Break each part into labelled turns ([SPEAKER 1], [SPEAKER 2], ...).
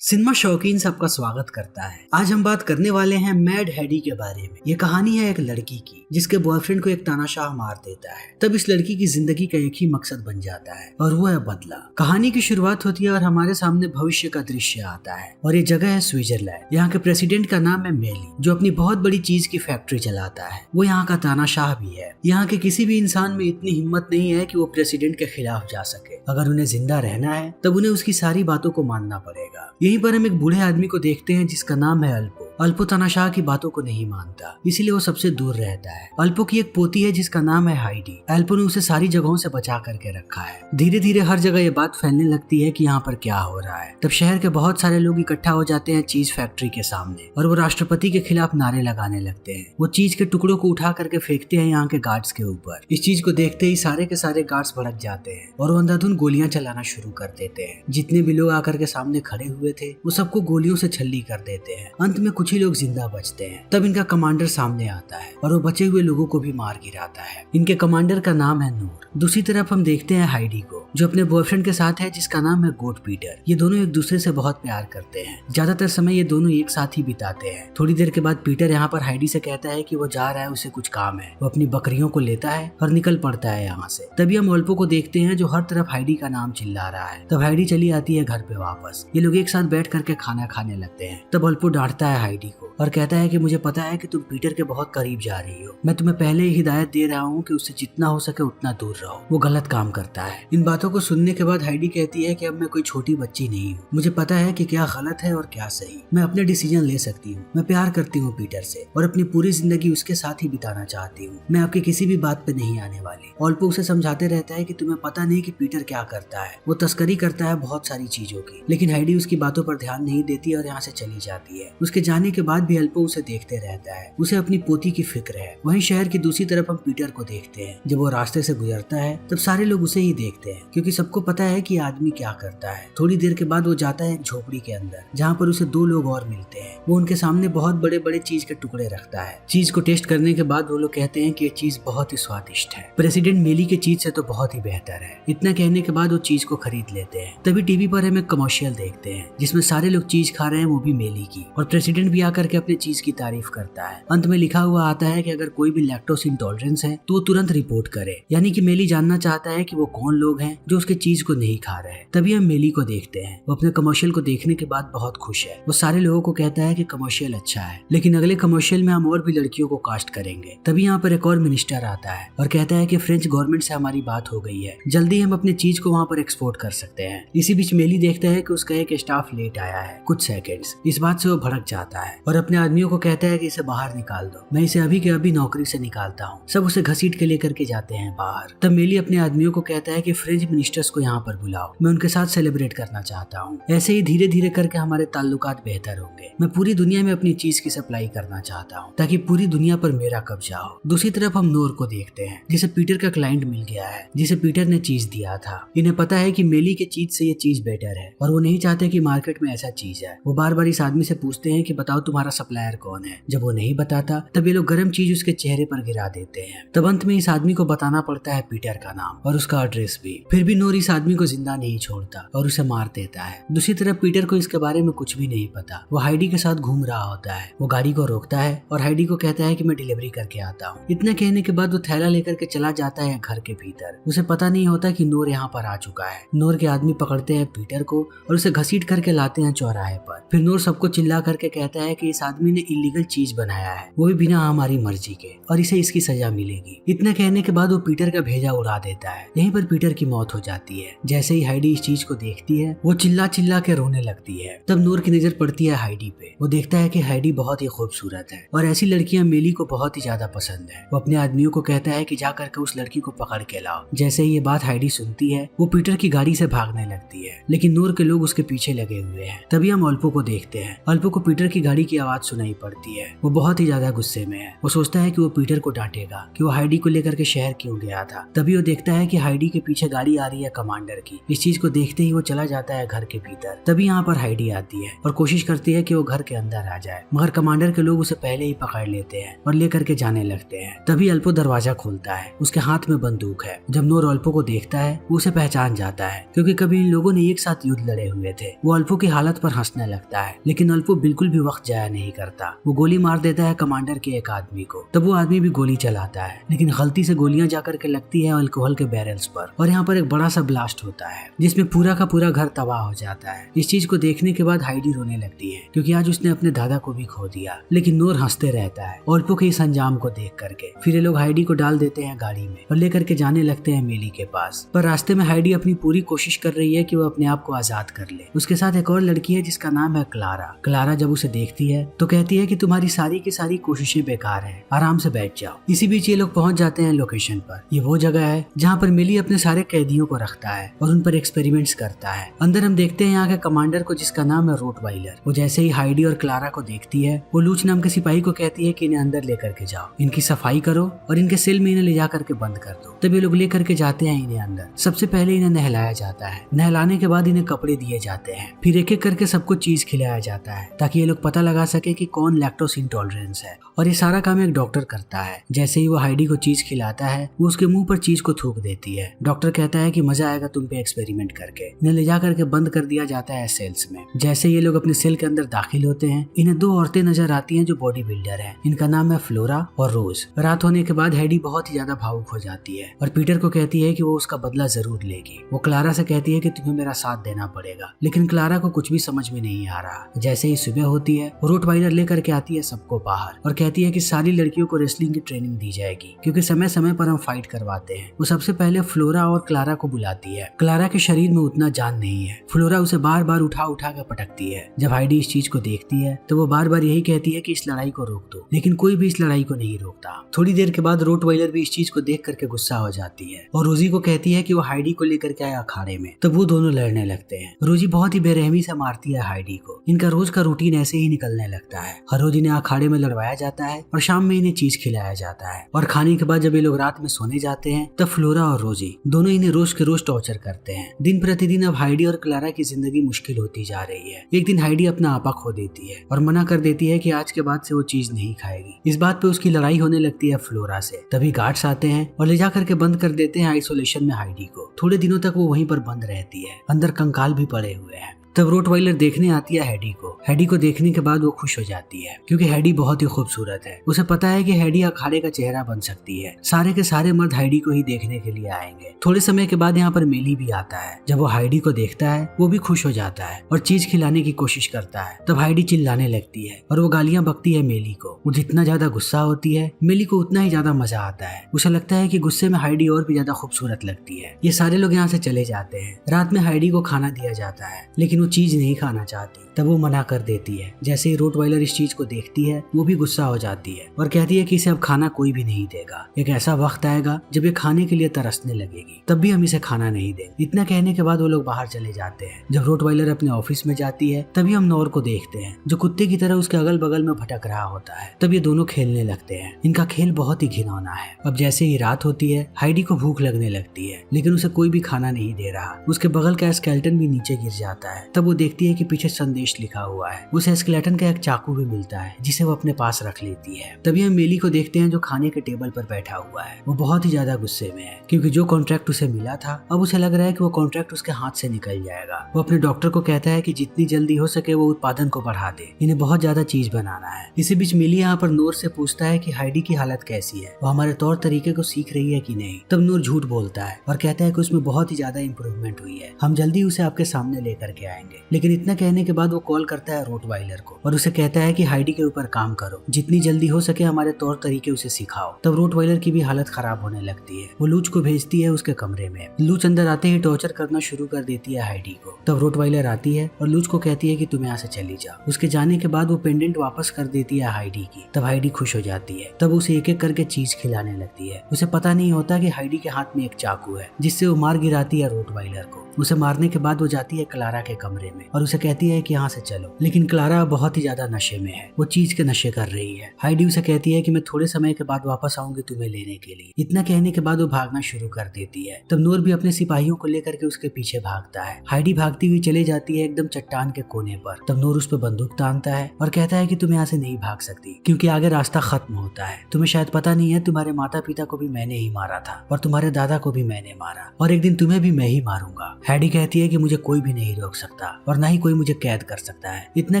[SPEAKER 1] Cinema शौकीन सबका स्वागत करता है। आज हम बात करने वाले हैं मैड हैडी के बारे में। ये कहानी है एक लड़की की जिसके बॉयफ्रेंड को एक तानाशाह मार देता है। तब इस लड़की की जिंदगी का एक ही मकसद बन जाता है और वो है बदला। कहानी की शुरुआत होती है और हमारे सामने भविष्य का दृश्य आता है और ये जगह है स्विट्जरलैंड। यहाँ के प्रेसिडेंट का नाम है मेली, जो अपनी बहुत बड़ी चीज की फैक्ट्री चलाता है। वो यहाँ का तानाशाह भी है। यहाँ के किसी भी इंसान में इतनी हिम्मत नहीं है कि वो प्रेसिडेंट के खिलाफ जा सके। अगर उन्हें जिंदा रहना है तब उन्हें उसकी सारी बातों को मानना पड़ेगा। यहीं पर हम एक बूढ़े आदमी को देखते हैं जिसका नाम है अल्पो। अल्पो तानाशाह की बातों को नहीं मानता, इसीलिए वो सबसे दूर रहता है। अल्पो की एक पोती है जिसका नाम है हाइडी। अल्पो ने उसे सारी जगहों से बचा करके रखा है। धीरे धीरे हर जगह ये बात फैलने लगती है कि यहाँ पर क्या हो रहा है। तब शहर के बहुत सारे लोग इकट्ठा हो जाते हैं चीज फैक्ट्री के सामने और वो राष्ट्रपति के खिलाफ नारे लगाने लगते हैं। वो चीज के टुकड़ों को उठा करके फेंकते हैं यहाँ के गार्ड्स के ऊपर। इस चीज को देखते ही सारे के सारे गार्ड्स भड़क जाते हैं और वो अंधाधुंध गोलियां चलाना शुरू कर देते हैं। जितने भी लोग आकर के सामने खड़े हुए थे वो सबको गोलियों से छल्ली कर देते हैं। अंत में कुछ ही लोग जिंदा बचते हैं। तब इनका कमांडर सामने आता है और वो बचे हुए लोगों को भी मार गिराता है। इनके कमांडर का नाम है नूर। दूसरी तरफ हम देखते हैं हाइडी को, जो अपने बॉयफ्रेंड के साथ है जिसका नाम है गोट पीटर। ये दोनों एक दूसरे से बहुत प्यार करते हैं। ज्यादातर समय ये दोनों एक साथ ही बिताते हैं। थोड़ी देर के बाद पीटर यहाँ पर हाइडी से कहता है कि वो जा रहा है, उसे कुछ काम है। वो अपनी बकरियों को लेता है और निकल पड़ता है यहाँ से। तभी हम अल्पो को देखते हैं जो हर तरफ हाइडी का नाम चिल्ला रहा है। तब हाइडी चली आती है घर पे वापस। ये लोग एक साथ बैठ करके खाना खाने लगते हैं। तब अल्पो डांटता है हाइडी को और कहता है कि मुझे पता है कि तुम पीटर के बहुत करीब जा रही हो। मैं तुम्हें पहले ही हिदायत दे रहा हूँ कि उससे जितना हो सके उतना दूर रहो। वो गलत काम करता है। इन बातों को सुनने के बाद हाइडी कहती है कि अब मैं कोई छोटी बच्ची नहीं हूँ। मुझे पता है कि क्या गलत है और क्या सही। मैं अपने डिसीजन ले सकती हूँ। मैं प्यार करती हूँ पीटर से और अपनी पूरी जिंदगी उसके साथ ही बिताना चाहती हूँ। मैं आपकी किसी भी बात पे नहीं आने वाली। अल्पो उसे समझाते रहता है कि तुम्हें पता नहीं कि पीटर क्या करता है। वो तस्करी करता है बहुत सारी चीजों की। लेकिन हाइडी उसकी बातों पर ध्यान नहीं देती और यहाँ से चली जाती है। उसके जाने के बाद भी अल्पो उसे देखते रहता है। उसे अपनी पोती की फिक्र है। वहीं शहर की दूसरी तरफ हम पीटर को देखते हैं। जब वो रास्ते से गुजरता है तब सारे लोग उसे ही देखते हैं, क्योंकि सबको पता है कि आदमी क्या करता है। थोड़ी देर के बाद वो जाता है एक झोपड़ी के अंदर, जहाँ पर उसे दो लोग और मिलते हैं। वो उनके सामने बहुत बड़े बड़े चीज के टुकड़े रखता है। चीज को टेस्ट करने के बाद वो लोग कहते हैं कि ये चीज बहुत ही स्वादिष्ट है। प्रेसिडेंट मेली के चीज से तो बहुत ही बेहतर है। इतना कहने के बाद वो चीज को खरीद लेते हैं। तभी टीवी पर हम एक कमर्शियल देखते हैं जिसमें सारे लोग चीज खा रहे हैं, वो भी मेली की। और प्रेसिडेंट भी आकर के अपने चीज की तारीफ करता है। अंत में लिखा हुआ आता है कि अगर कोई भी लैक्टोज इंटॉलरेंस है तो वो तुरंत रिपोर्ट करे। यानी कि मेली जानना चाहता है कि वो कौन लोग हैं जो उसके चीज को नहीं खा रहे हैं। तभी हम मेली को देखते हैं। वो अपने कमर्शियल को देखने के बाद बहुत खुश है। वो सारे लोगों को कहता है कि कमर्शियल अच्छा है, लेकिन अगले कमर्शियल में हम और भी लड़कियों को कास्ट करेंगे। तभी यहाँ पर एक और मिनिस्टर आता है और कहता है कि फ्रेंच गवर्नमेंट से हमारी बात हो गई है, जल्दी हम अपने चीज को वहाँ पर एक्सपोर्ट कर सकते हैं। इसी बीच मेली देखता है कि उसका एक स्टाफ लेट आया है कुछ सेकेंड्स। इस बात से वो भड़क जाता है और अपने आदमियों को कहता है कि इसे बाहर निकाल दो, मैं इसे अभी के अभी नौकरी से निकालता हूँ। सब उसे घसीट के लेकर के जाते हैं बाहर। तब मेली अपने आदमियों को कहता है कि फ्रेंच मिनिस्टर्स को यहाँ पर बुलाओ, मैं उनके साथ सेलिब्रेट करना चाहता हूँ। ऐसे ही धीरे धीरे करके हमारे ताल्लुकात बेहतर होंगे। मैं पूरी दुनिया में अपनी चीज की सप्लाई करना चाहता हूँ ताकि पूरी दुनिया पर मेरा कब्जा हो। दूसरी तरफ हम नूर को देखते हैं जिसे पीटर का क्लाइंट मिल गया है, जिसे पीटर ने चीज दिया था। इन्हें पता है कि मेली के चीज से ये चीज बेटर है और वो नहीं चाहते कि मार्केट में ऐसा चीज है। वो बार बार इस आदमी से पूछते हैं कि बताओ तुम्हारा सप्लायर कौन है। जब वो नहीं बताता तब ये लोग गर्म चीज उसके चेहरे पर गिरा देते हैं। तब अंत में इस आदमी को बताना पड़ता है पीटर का नाम और उसका एड्रेस भी। फिर भी नूर इस आदमी को जिंदा नहीं छोड़ता और उसे मार देता है। दूसरी तरफ पीटर को इसके बारे में कुछ भी नहीं पता। वो हाइडी के साथ घूम रहा होता है। वो गाड़ी को रोकता है और हाइडी को कहता है कि मैं डिलीवरी करके आता हूँ। इतना कहने के बाद वो थैला लेकर के चला जाता है घर के भीतर। उसे पता नहीं होता कि नूर यहाँ पर आ चुका है। नूर के आदमी पकड़ते हैं पीटर को और उसे घसीट करके लाते हैं चौराहे पर। फिर नूर सबको चिल्ला करके कहता है कि इस आदमी ने इलीगल चीज बनाया है, वो भी बिना हमारी मर्जी के, और इसे इसकी सजा मिलेगी। इतना कहने के बाद वो पीटर का भेजा उड़ा देता है। यहीं पर पीटर की मौत हो जाती है। जैसे ही हाइडी इस चीज को देखती है वो चिल्ला चिल्ला के रोने लगती है। तब नूर की नजर पड़ती है हाइडी पे। वो देखता है कि हाइडी बहुत ही खूबसूरत है और ऐसी लड़कियां मेली को बहुत ही ज्यादा पसंद है। वो अपने आदमियों को कहता है कि जा करके उस लड़की को पकड़ के लाओ। जैसे ही ये बात हाइडी सुनती है वो पीटर की गाड़ी से भागने लगती है, लेकिन नूर के लोग उसके पीछे लगे हुए हैं। तभी हम अल्पो को देखते हैं। अल्पो को पीटर की गाड़ी की आवाज सुनाई पड़ती है। वो बहुत ही ज्यादा गुस्से में है। वो सोचता है कि वो पीटर को डांटेगा कि वो हाइडी को लेकर के शहर क्यों गया था। तभी वो देखता है कि हाइडी के पीछे गाड़ी आ रही है कमांडर की। इस चीज को देखते ही वो चला जाता है घर के भीतर। तभी यहाँ पर हाइडी आती है और कोशिश करती है कि वो घर के अंदर आ जाए, मगर कमांडर के लोग उसे पहले ही पकड़ लेते हैं और लेकर के जाने लगते हैं। तभी अल्पो दरवाजा खोलता है। उसके हाथ में बंदूक है। जब नोर अल्पो को देखता है वो उसे पहचान जाता है, क्योंकि कभी इन लोगों ने एक साथ युद्ध लड़े हुए थे। वो अल्पो की हालत पर हंसने लगता है, लेकिन अल्पो बिल्कुल भी वक्त जाया नहीं करता। वो गोली मार देता है कमांडर के एक आदमी को। तब वो आदमी भी गोली चलाता है, लेकिन गलती से गोलियां जाकर के लगती है अल्कोहल के बैरल्स पर, और यहाँ पर एक बड़ा सा ब्लास्ट होता है जिसमें पूरा का पूरा घर तबाह हो जाता है। इस चीज को देखने के बाद हाइडी रोने लगती है, क्योंकि आज उसने अपने दादा को भी खो दिया। लेकिन नोर हंसते रहता है अल्पो के इस अंजाम को देख करके। फिर ये लोग हाइडी को डाल देते हैं गाड़ी में और लेकर के जाने लगते हैं मेली के पास। पर रास्ते में हाइडी अपनी पूरी कोशिश कर रही है कि वो अपने आप को आजाद कर ले। उसके साथ एक और लड़की है जिसका नाम है क्लारा। क्लारा जब उसे देखती है तो कहती है कि तुम्हारी सारी की सारी कोशिशें बेकार हैं, आराम से बैठ जाओ। इसी बीच ये लोग पहुंच जाते हैं लोकेशन पर। ये वो जगह है जहाँ पर मिली अपने सारे कैदियों को रखता है और उन पर एक्सपेरिमेंट्स करता है। अंदर हम देखते हैं यहाँ के कमांडर को जिसका नाम है रोटवाइलर। वो जैसे ही हाइडी और क्लारा को देखती है वो लूच नाम के सिपाही को कहती है कि इन्हें अंदर लेकर के जाओ, इनकी सफाई करो और इनके सेल में इन्हें ले जा करके बंद कर दो। तब ये लोग लेकर के जाते हैं इन्हें अंदर। सबसे पहले इन्हें नहलाया जाता है। नहलाने के बाद इन्हें कपड़े दिए जाते हैं। फिर एक एक करके सबको चीज खिलाया जाता है ताकि ये लोग पता लगा सके कि कौन लैक्टोस इंटॉलरेंस है। और ये सारा काम एक डॉक्टर करता है। जैसे ही वो हाइडी को चीज खिलाता है वो उसके मुंह पर चीज को थूक देती है। डॉक्टर कहता है कि मजा आएगा तुम पे एक्सपेरिमेंट करके। इन्हें ले जा करके बंद कर दिया जाता है सेल्स में। जैसे ये लोग अपने सेल के अंदर दाखिल होते हैं इन्हें दो औरतें नजर आती हैं जो बॉडी बिल्डर है। इनका नाम है फ्लोरा और रोज। रात होने के बाद हाइडी बहुत ही ज्यादा भावुक हो जाती है और पीटर को कहती है कि वो उसका बदला जरूर लेगी। वो क्लारा से कहती है कि तुम्हें मेरा साथ देना पड़ेगा, लेकिन क्लारा को कुछ भी समझ में नहीं आ रहा। जैसे ही सुबह होती है रोटवाइलर लेकर के आती है सबको बाहर और कहती है कि सारी लड़कियों को रेसलिंग की ट्रेनिंग दी जाएगी, क्योंकि समय समय पर हम फाइट करवाते हैं। वो सबसे पहले फ्लोरा और क्लारा को बुलाती है। क्लारा के शरीर में उतना जान नहीं है। फ्लोरा उसे बार बार उठा उठा कर पटकती है। जब हाइडी इस चीज को देखती है तो वो बार बार यही कहती है कि इस लड़ाई को रोक दो, लेकिन कोई भी इस लड़ाई को नहीं रोकता। थोड़ी देर के बाद रोटवाइलर भी इस चीज को देख करके गुस्सा हो जाती है और रोजी को कहती है कि वो हाइडी को लेकर के आए अखाड़े में। तब वो दोनों लड़ने लगते हैं। रोजी बहुत ही बेरहमी से मारती है हाइडी को। इनका रोज का रूटीन ऐसे ही निकलने लगता है। हर रोज इन्हें अखाड़े में लड़वाया जाता है और शाम में इन्हें चीज खिलाया जाता है। और खाने के बाद जब ये लोग रात में सोने जाते हैं तब फ्लोरा और रोजी दोनों इन्हें रोज के रोज टॉर्चर करते हैं। दिन प्रतिदिन अब हाइडी और क्लारा की जिंदगी मुश्किल होती जा रही है। एक दिन हाइडी अपना आपा खो देती है और मना कर देती है कि आज के बाद से वो चीज नहीं खाएगी। इस बात पे उसकी लड़ाई होने लगती है फ्लोरा से। तभी गार्ड्स आते हैं और ले जा करके बंद कर देते हैं आइसोलेशन में हाइडी को। थोड़े दिनों तक वो वहीं पर बंद रहती है। अंदर कंकाल भी पड़े हुए हैं। तब रोटवाइलर देखने आती है हैडी को। हैडी को देखने के बाद वो खुश हो जाती है, क्योंकि हैडी बहुत ही खूबसूरत है। उसे पता है कि हैडी अखाड़े का चेहरा बन सकती है। सारे के सारे मर्द हैडी को ही देखने के लिए आएंगे। थोड़े समय के बाद यहाँ पर मेली भी आता है। जब वो हैडी को देखता है वो भी खुश हो जाता है और चीज खिलाने की कोशिश करता है। तब हैडी चिल्लाने लगती है और वो गालियां बकती है मेली को। वो जितना ज्यादा गुस्सा होती है मेली को उतना ही ज्यादा मजा आता है। उसे लगता है कि गुस्से में हैडी और भी ज्यादा खूबसूरत लगती है। ये सारे लोग यहाँ से चले जाते हैं। रात में हैडी को खाना दिया जाता है, लेकिन चीज नहीं खाना चाहती। तब वो मना कर देती है। जैसे ही रोटवाइलर इस चीज को देखती है वो भी गुस्सा हो जाती है और कहती है कि इसे अब खाना कोई भी नहीं देगा। एक ऐसा वक्त आएगा जब ये खाने के लिए तरसने लगेगी, तब भी हम इसे खाना नहीं देंगे। इतना कहने के बाद वो लोग बाहर चले जाते हैं। जब रोटवाइलर अपने ऑफिस में जाती है तभी हम नोर को देखते हैं जो कुत्ते की तरह उसके अगल बगल में भटक रहा होता है। तब ये दोनों खेलने लगते हैं। इनका खेल बहुत ही घिनौना है। अब जैसे ही रात होती है हाइडी को भूख लगने लगती है, लेकिन उसे कोई भी खाना नहीं दे रहा। उसके बगल का स्केलेटन भी नीचे गिर जाता है। तब वो देखती है कि पीछे संदेश लिखा हुआ है। उसे स्केलेटन का एक चाकू भी मिलता है जिसे वो अपने पास रख लेती है। तभी हम मेली को देखते हैं जो खाने के टेबल पर बैठा हुआ है। वो बहुत ही ज्यादा गुस्से में है, क्योंकि जो कॉन्ट्रैक्ट उसे मिला था अब उसे लग रहा है कि वो कॉन्ट्रैक्ट उसके हाथ से निकल जाएगा। वो अपने डॉक्टर को कहता है कि जितनी जल्दी हो सके वो उत्पादन को बढ़ा दे, इन्हें बहुत ज्यादा चीज बनाना है। इसी बीच मिली यहाँ पर नूर से पूछता है कि हाइडी की हालत कैसी है, वो हमारे तौर तरीके को सीख रही है कि नहीं। तब नूर झूठ बोलता है और कहता है कि उसमें बहुत ही ज्यादा इम्प्रूवमेंट हुई है, हम जल्दी उसे आपके सामने लेकर के आएंगे। लेकिन इतना कहने के बाद वो कॉल करता है रोटवाइलर को और उसे कहता है कि हाइडी के ऊपर काम करो, जितनी जल्दी हो सके हमारे तौर तरीके उसे सिखाओ। तब रोटवाइलर की भी हालत खराब होने लगती है। वो लूच को भेजती है उसके कमरे में। लूच अंदर आते ही टॉर्चर करना शुरू कर देती है हाइडी को। तब रोटवाइलर आती है और लूच को कहती है कि तुम यहाँ से चली जाओ। उसके जाने के बाद वो पेंडेंट वापस कर देती है हाइडी की। तब हाइडी खुश हो जाती है। तब उसे एक एक करके चीज खिलाने लगती है। उसे पता नहीं होता कि हाइडी के हाथ में एक चाकू है जिससे वो मार गिराती है रोटवाइलर को। उसे मारने के बाद वो जाती है क्लारा के कमरे कमरे में और उसे कहती है कि यहाँ से चलो, लेकिन क्लारा बहुत ही ज्यादा नशे में है, वो चीज के नशे कर रही है। हाइडी उसे कहती है कि मैं थोड़े समय के बाद वापस आऊंगी तुम्हें लेने के लिए। इतना कहने के बाद वो भागना शुरू कर देती है। तब नूर भी अपने सिपाहियों को लेकर के उसके पीछे भागता है। हाइडी भागती हुई चले जाती है एकदम चट्टान के कोने पर। तब नूर उस पर बंदूक तानता है और कहता है कि तुम यहाँ से नहीं भाग सकती क्योंकि आगे रास्ता खत्म होता है। तुम्हें शायद पता नहीं है, तुम्हारे माता पिता को भी मैंने ही मारा था और तुम्हारे दादा को भी मैंने मारा और एक दिन तुम्हें भी मैं ही मारूंगा। हाइडी कहती है कि मुझे कोई भी नहीं रोक सकता और ना ही कोई मुझे कैद कर सकता है। इतना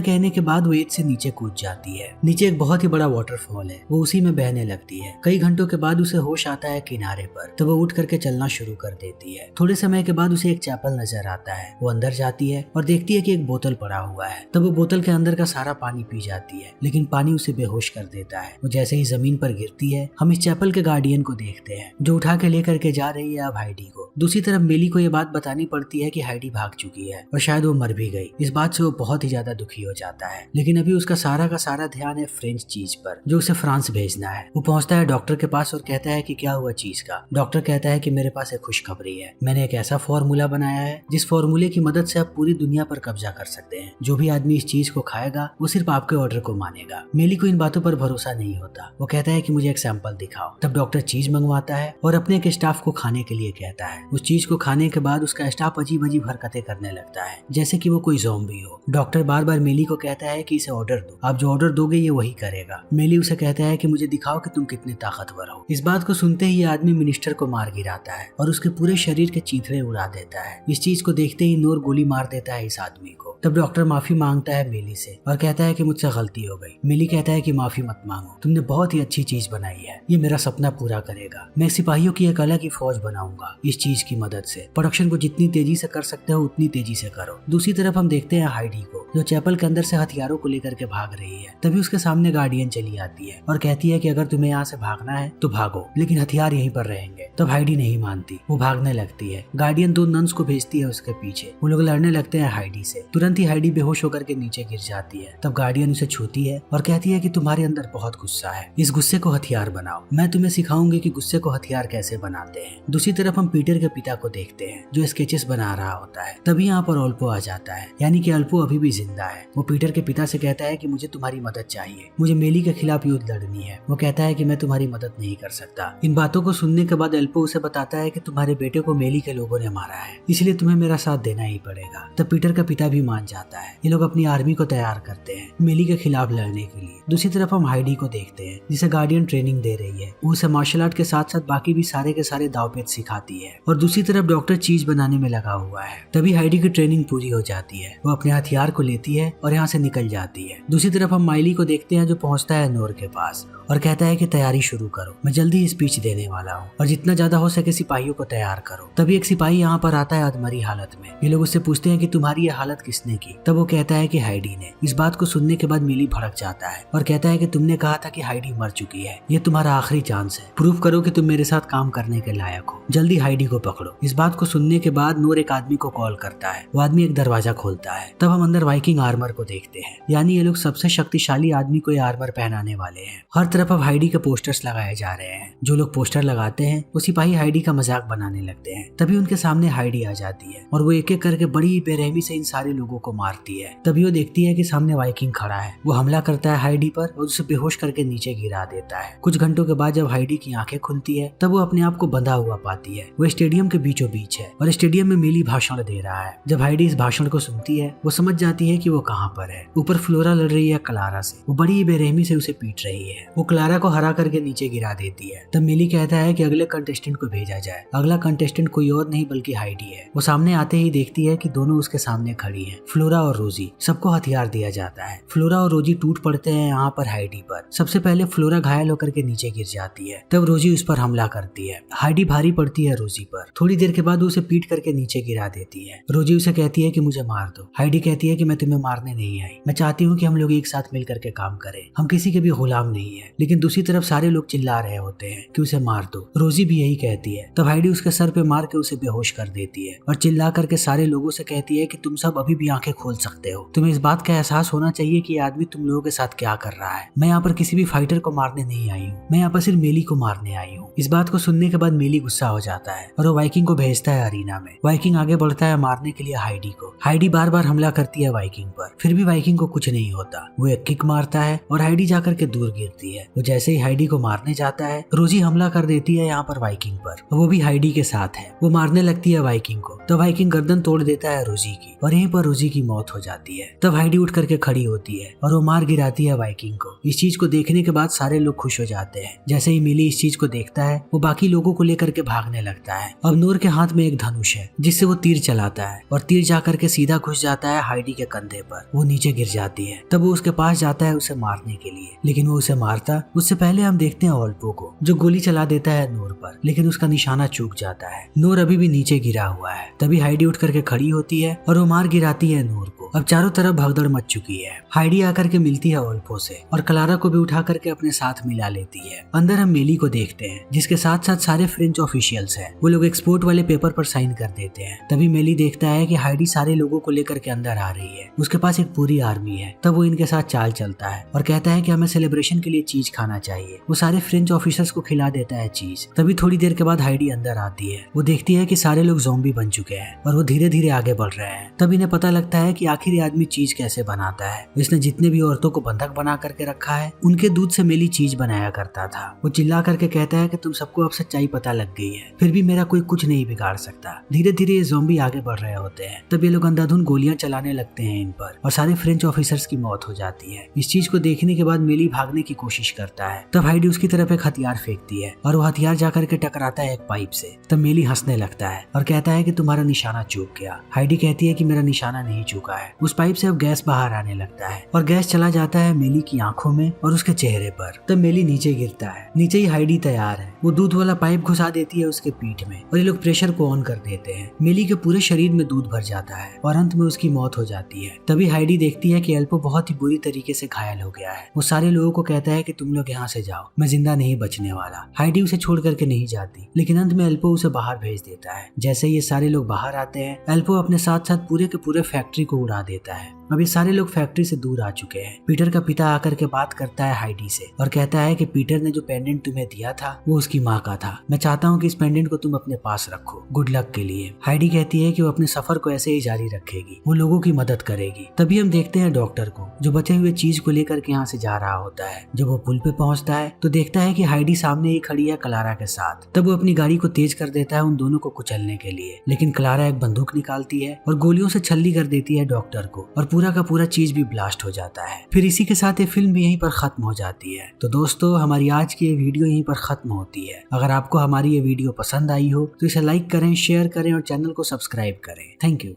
[SPEAKER 1] कहने के बाद वो एज से नीचे कूद जाती है। नीचे एक बहुत ही बड़ा वाटरफॉल है, वो उसी में बहने लगती है। कई घंटों के बाद उसे होश आता है किनारे पर। तब वो उठ करके चलना शुरू कर देती है। थोड़े समय के बाद उसे एक चैपल नजर आता है। वो अंदर जाती है और देखती है कि एक बोतल पड़ा हुआ है। तब वो बोतल के अंदर का सारा पानी पी जाती है, लेकिन पानी उसे बेहोश कर देता है। वो जैसे ही जमीन पर गिरती है, हम इस चैपल के गार्डियन को देखते हैं जो उठा के लेकर के जा रही है अब हाइडी को। दूसरी तरफ मेली को ये बात बतानी पड़ती है कि हाइडी भाग चुकी है और शायद वो मर भी गई। इस बात से वो बहुत ही ज्यादा दुखी हो जाता है, लेकिन अभी उसका सारा का सारा ध्यान है फ्रेंच चीज पर जो उसे फ्रांस भेजना है। वो पहुंचता है डॉक्टर के पास और कहता है कि क्या हुआ चीज का। डॉक्टर कहता है कि मेरे पास एक खुशखबरी है, मैंने एक ऐसा फॉर्मूला बनाया है जिस फॉर्मूले की मदद से आप पूरी दुनिया पर कब्जा कर सकते हैं। जो भी आदमी इस चीज को खाएगा वो सिर्फ आपके ऑर्डर को मानेगा। मेली को इन बातों पर भरोसा नहीं होता। वो कहता है कि मुझे एक सैंपल दिखाओ। तब डॉक्टर चीज मंगवाता है और अपने एक स्टाफ को खाने के लिए कहता है। उस चीज को खाने के बाद उसका स्टाफ अजीब अजीब हरकतें करने लगता है, जैसे कि वो कोई ज़ॉम्बी हो। डॉक्टर बार बार मेली को कहता है कि इसे ऑर्डर दो, आप जो ऑर्डर दोगे ये वही करेगा। मेली उसे कहता है कि मुझे दिखाओ कि तुम कितने ताकतवर हो। इस बात को सुनते ही ये आदमी मिनिस्टर को मार गिराता है और उसके पूरे शरीर के चीथड़े उड़ा देता है। इस चीज को देखते ही नूर गोली मार देता है इस आदमी को। तब डॉक्टर माफी मांगता है मेली से और कहता है कि मुझसे गलती हो गई। मेली कहता है कि माफी मत मांगो, तुमने बहुत ही अच्छी चीज बनाई है, ये मेरा सपना पूरा करेगा। मैं सिपाहियों की एक अलग ही फौज बनाऊंगा इस चीज की मदद से। प्रोडक्शन को जितनी तेजी से कर सकते हो उतनी तेजी से करो। दूसरी तरफ हम देखते हैं हाइडी को जो चैपल के अंदर से हथियारों को लेकर के भाग रही है। तभी उसके सामने गार्डियन चली आती है और कहती है कि अगर तुम्हें यहाँ से भागना है तो भागो, लेकिन हथियार यहीं पर रहेंगे। तब हाइडी नहीं मानती, वो भागने लगती है। गार्डियन 2 नन्स को भेजती है उसके पीछे। वो लोग लड़ने लगते हैं हाइडी से। तुरंत ही हाइडी बेहोश होकर के नीचे गिर जाती है। तब गार्डियन उसे छूती है और कहती है कि तुम्हारे अंदर बहुत गुस्सा है, इस गुस्से को हथियार बनाओ। मैं तुम्हें सिखाऊंगी कि गुस्से को हथियार कैसे बनाते हैं। दूसरी तरफ हम पीटर के पिता को देखते हैं जो स्केचेस बना रहा होता है। तभी यहाँ पर अल्पो आ जाता है, यानी कि अल्पो अभी भी जिंदा है। वो पीटर के पिता से कहता है कि मुझे तुम्हारी मदद चाहिए, मुझे मेली के खिलाफ युद्ध लड़नी है। वो कहता है कि मैं तुम्हारी मदद नहीं कर सकता। इन बातों को सुनने के बाद अल्पो उसे बताता है कि तुम्हारे बेटे को मेली के लोगों ने मारा है, इसलिए तुम्हें मेरा साथ देना ही पड़ेगा। तब पीटर का पिता भी मान जाता है। ये लोग अपनी आर्मी को तैयार करते हैं मेली के खिलाफ लड़ने के लिए। दूसरी तरफ हम हाइडी को देखते हैं जिसे गार्डियन ट्रेनिंग दे रही है। वो उसे मार्शल आर्ट के साथ साथ बाकी भी सारे के सारे दावपेच सिखाती है और दूसरी तरफ डॉक्टर चीज बनाने में लगा हुआ है। तभी हाइडी की ट्रेनिंग पूरी हो जाती है। वो अपने हथियार को लेती है और यहाँ से निकल जाती है। दूसरी तरफ हम माइली को देखते हैं जो पहुंचता है नूर के पास और कहता है कि तैयारी शुरू करो, मैं जल्दी ही स्पीच देने वाला हूँ और जितना ज्यादा हो सके सिपाहियों को तैयार करो। तभी एक सिपाही यहाँ पर आता है अधमरी हालत में। ये लोग उससे पूछते हैं कि तुम्हारी ये हालत किसने की। तब वो कहता है कि हाइडी ने। इस बात को सुनने के बाद मिली भड़क जाता है और कहता है कि तुमने कहा था कि हाइडी मर चुकी है, ये तुम्हारा आखिरी चांस है, प्रूव करो कि तुम मेरे साथ काम करने के लायक हो, जल्दी हाइडी को पकड़ो। इस बात को सुनने के बाद नूर एक आदमी को कॉल करता है। वो आदमी एक दरवाजा खोलता है। तब हम अंदर वाइकिंग आर्मर को देखते हैं, यानी ये लोग सबसे शक्तिशाली आदमी को ये आर्मर पहनाने वाले हैं। हर तरफ अब हाइडी के पोस्टर्स लगाए जा रहे हैं। जो लोग पोस्टर लगाते हैं वो सिपाही हाइडी का मजाक बनाने लगते हैं। तभी उनके सामने हाइडी आ जाती है और वो एक एक करके बड़ी बेरहमी से इन सारे लोगों को मारती है। तभी वो देखती है कि सामने वाइकिंग खड़ा है। वो हमला करता है हाइडी पर और उसे बेहोश करके नीचे गिरा देता है। कुछ घंटों के बाद जब हाइडी की आंखें खुलती है तब वो अपने आप को बंधा हुआ पाती है। वो स्टेडियम के बीचों बीच है और स्टेडियम में मेली भाषण दे रहा है। जब हाइडी इस भाषण को सुनती है वो समझ जाती है कि वो कहाँ पर है। ऊपर फ्लोरा लड़ रही है क्लारा से। वो बड़ी बेरहमी से उसे पीट रही है। वो क्लारा को हरा करके नीचे गिरा देती है। तब मेली कहता है कि अगले कंटेस्टेंट को भेजा जाए। अगला कंटेस्टेंट कोई और नहीं बल्कि हाइडी है। वो सामने आते ही देखती है कि दोनों उसके सामने खड़ी हैं, फ्लोरा और रोजी। सबको हथियार दिया जाता है। फ्लोरा और रोजी टूट पड़ते हैं यहाँ पर हाइडी पर। सबसे पहले फ्लोरा घायल होकर के नीचे गिर जाती है। तब रोजी उस पर हमला करती है। हाइडी भारी पड़ती है रोजी पर। थोड़ी देर के बाद उसे पीट करके नीचे गिरा देती है। रोजी उसे कहती है कि मुझे मार दो। हाइडी कहती है कि मैं तुम्हें मारने नहीं आई, मैं चाहती हूँ कि हम लोग एक साथ मिल करके काम करें, हम किसी के भी गुलाम नहीं है। लेकिन दूसरी तरफ सारे लोग चिल्ला रहे होते हैं कि उसे मार दो। रोजी भी यही कहती है। तब हाइडी उसके सर पे मार के उसे बेहोश कर देती है और चिल्ला करके सारे लोगों से कहती है कि तुम सब अभी भी आंखें खोल सकते हो। तुम्हें इस बात का एहसास होना चाहिए कि ये आदमी तुम लोगों के साथ क्या कर रहा है। मैं यहाँ पर किसी भी फाइटर को मारने नहीं आई हूँ, मैं यहाँ पर सिर्फ मेली को मारने आई हूँ। इस बात को सुनने के बाद मेली गुस्सा हो जाता है और वो वाइकिंग को भेजता है अरीना में। वाइकिंग आगे बढ़ता है मारने के लिए हाइडी को। हाइडी बार बार हमला करती है वाइकिंग पर, फिर भी वाइकिंग को कुछ नहीं होता। वो एक किक मारता है और हाइडी जाकर के दूर गिरती है। वो जैसे ही हाइडी को मारने जाता है, रोजी हमला कर देती है यहाँ पर वाइकिंग पर, वो भी हाइडी के साथ है। वो मारने लगती है वाइकिंग को, तो वाइकिंग गर्दन तोड़ देता है रोजी की और यहीं पर रोजी की मौत हो जाती है। तब हाइडी उठ करके खड़ी होती है और वो मार गिराती है वाइकिंग को। इस चीज को देखने के बाद सारे लोग खुश हो जाते हैं। जैसे ही मिली इस चीज को देखता है, वो बाकी लोगों को लेकर के भागने लगता है। अब नूर के हाथ में एक धनुष है जिससे वो तीर चलाता है और तीर जाकर के सीधा घुस जाता है हाइडी के कंधे पर। वो नीचे गिर जाती है। तब वो उसके पास जाता है उसे मारने के लिए, लेकिन वो उसे मारता उससे पहले हम देखते हैं ओल्पो को, जो गोली चला देता है नूर पर, लेकिन उसका निशाना चूक जाता है। नूर अभी भी नीचे गिरा हुआ है। तभी हाइडी उठ करके खड़ी होती है और वो मार गिराती है नूर को। अब चारों तरफ भगदड़ मच चुकी है। हाइडी आकर के मिलती है ओल्पो से और क्लारा को भी उठा करके अपने साथ मिला लेती है। अंदर हम मेली को देखते हैं, जिसके साथ साथ सारे फ्रेंच ऑफिशियल्स हैं। वो लोग एक्सपोर्ट वाले पेपर पर साइन कर देते हैं। तभी मेली देखता है कि हाइडी सारे लोगों को लेकर के अंदर आ रही है। उसके पास एक पूरी आर्मी है। तब वो इनके साथ चाल चलता है और कहता है कि हमें सेलिब्रेशन के लिए चीज खाना चाहिए। वो सारे फ्रेंच ऑफिसर्स को खिला देता है चीज। तभी थोड़ी देर के बाद हाइडी अंदर आती है। वो देखती है कि सारे लोग ज़ॉम्बी बन चुके हैं और वो धीरे धीरे आगे बढ़ रहे हैं। तब इन्हें पता लगता है कि आखिर ये आदमी चीज कैसे बनाता है। इसने जितने भी औरतों को बंधक बना करके रखा है, उनके दूध से मेली चीज बनाया करता था। वो चिल्ला करके कहता है कि तुम सबको अब सच्चाई पता लग गई है, फिर भी मेरा कोई कुछ नहीं बिगाड़ सकता। धीरे धीरे ये ज़ॉम्बी आगे बढ़ रहे होते हैं। तब ये लोग अंधाधुंध गोलियां चलाने लगते हैं इन पर और सारे फ्रेंच ऑफिसर्स की मौत हो जाती है। इस चीज को देखने के बाद मेली भागने की कोशिश करता है। तब हाइडी उसकी तरफ एक हथियार फेंकती है और वो हथियार जाकर के टकराता है एक पाइप से। तब मेली हंसने लगता है और कहता है कि तुम्हारा निशाना चूक गया। हाइडी कहती है कि मेरा निशाना नहीं चूका है। उस पाइप से अब गैस बाहर आने लगता है और गैस चला जाता है मेली की आंखों में और उसके चेहरे पर। तब मेली नीचे गिरता है। नीचे ही हाइडी तैयार है। वो दूध वाला पाइप घुसा देती है उसके पीठ में और ये लोग प्रेशर को ऑन कर देते हैं। मेली के पूरे शरीर में दूध भर जाता है और अंत में उसकी मौत हो जाती है। तभी हाइडी देखती है कि एल्पो बहुत ही बुरी तरीके से घायल हो गया है। वो सारे लोगों को कहता है कि तुम लोग यहाँ से जाओ, मैं जिंदा नहीं बचने वाला। हाइडी उसे छोड़ करके नहीं जाती, लेकिन अंत में एल्पो उसे बाहर भेज देता है। जैसे ये सारे लोग बाहर आते हैं, एल्पो अपने साथ साथ पूरे के पूरे फैक्ट्री को उड़ा देता है। अब ये सारे लोग फैक्ट्री से दूर आ चुके हैं। पीटर का पिता आकर के बात करता है हाइडी से और कहता है कि पीटर ने जो पेंडेंट तुम्हें दिया था वो उसकी माँ का था। मैं चाहता हूँ कि इस पेंडेंट को तुम अपने पास रखो, गुड लक के लिए। हाइडी कहती है कि वो अपने सफर को ऐसे ही जारी रखेगी, वो लोगों की मदद करेगी। तभी हम देखते हैं डॉक्टर को, जो बचे हुए चीज को लेकर के यहाँ से जा रहा होता है। जब वो पुल पे पहुंचता है तो देखता है कि हाइडी सामने ही खड़ी है क्लारा के साथ। तब वो अपनी गाड़ी को तेज कर देता है उन दोनों को कुचलने के लिए, लेकिन क्लारा एक बंदूक निकालती है और गोलियों से छल्ली कर देती है डॉक्टर को और पूरा का पूरा चीज भी ब्लास्ट हो जाता है। फिर इसी के साथ ये फिल्म भी यहीं पर खत्म हो जाती है। तो दोस्तों, हमारी आज की ये वीडियो यहीं पर खत्म होती है। अगर आपको हमारी ये वीडियो पसंद आई हो तो इसे लाइक करें, शेयर करें और चैनल को सब्सक्राइब करें। Thank you.